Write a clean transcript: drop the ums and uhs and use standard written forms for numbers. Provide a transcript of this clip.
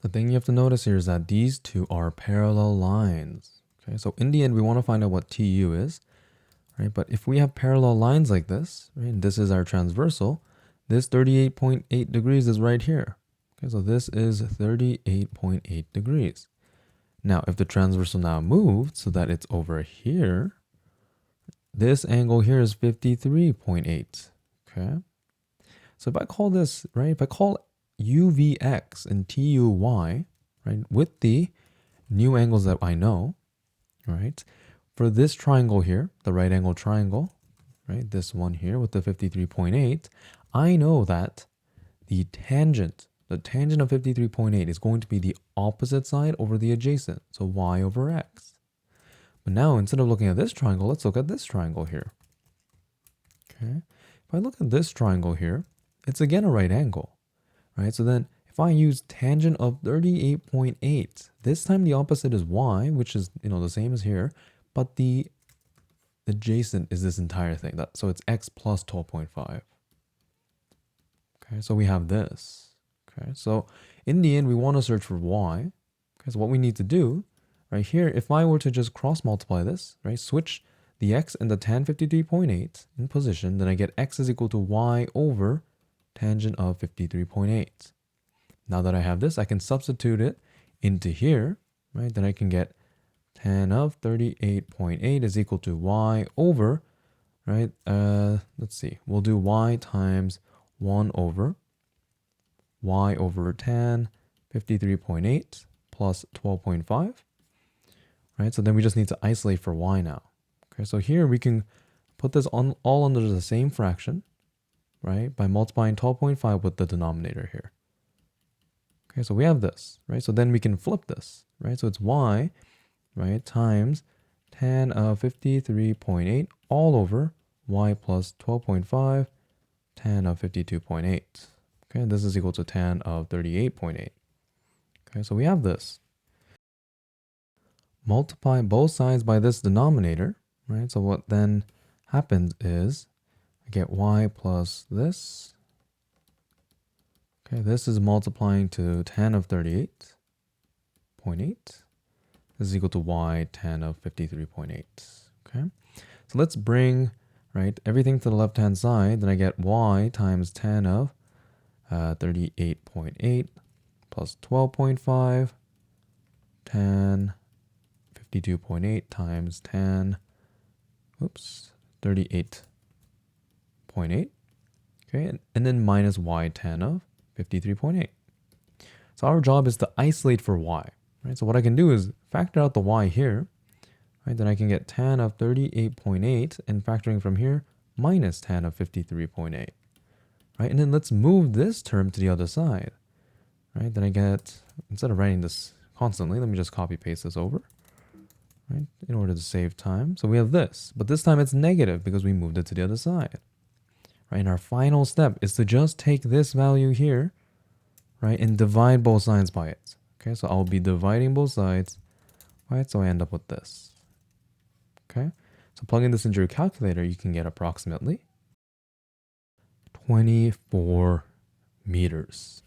The thing you have to notice here is that these two are parallel lines. Okay, so in the end, we want to find out what TU is, right? But if we have parallel lines like this, right, and this is our transversal, this 38.8 degrees is right here. Okay, so this is 38.8 degrees. Now, if the transversal now moved so that it's over here, this angle here is 53.8. Okay, so if I call this, right, if I call UVX and TUY, right, with the new angles that I know, right, for this triangle here, the right angle triangle, right, this one here with the 53.8, I know that the tangent of 53.8 is going to be the opposite side over the adjacent, so y over x. But now, instead of looking at this triangle, let's look at this triangle here. Okay, if I look at this triangle here, it's again a right angle, right? So then if I use tangent of 38.8, this time the opposite is y, which is, the same as here, but the adjacent is this entire thing. So it's x plus 12.5. Okay, so we have this. Okay, so in the end, we want to search for y. Okay, so what we need to do right here, if I were to just cross multiply this, right, switch the x and the tan 53.8 in position, then I get x is equal to y over tangent of 53.8. Now that I have this, I can substitute it into here, right? Then I can get tan of 38.8 is equal to y over, right? Let's see, we'll do y times 1 over y over tan 53.8 plus 12.5, right? So then we just need to isolate for y now. Okay, so here we can put this on all under the same fraction, right? By multiplying 12.5 with the denominator here. Okay, so we have this, right? So then we can flip this, right? So it's y, right, times tan of 53.8 all over y plus 12.5 tan of 52.8. Okay, and this is equal to tan of 38.8. Okay, so we have this. Multiply both sides by this denominator, right? So what then happens is I get y plus this. Okay, this is multiplying to tan of 38.8. This is equal to y tan of 53.8. Okay, so let's bring, right, everything to the left-hand side. Then I get y times tan of 38.8 plus 12.5 tan 52.8 times tan, 38.8. Okay, and then minus y tan of 53.8. So our job is to isolate for y, right? So what I can do is factor out the y here, right? Then I can get tan of 38.8 and factoring from here minus tan of 53.8, right? And then let's move this term to the other side, right? Then I get, instead of writing this constantly, let me just copy paste this over, right? In order to save time. So we have this, but this time it's negative because we moved it to the other side, right? And our final step is to just take this value here, right, and divide both sides by it. Okay, so I'll be dividing both sides, right? So I end up with this. Okay, so plugging this into your calculator, you can get approximately 24 meters.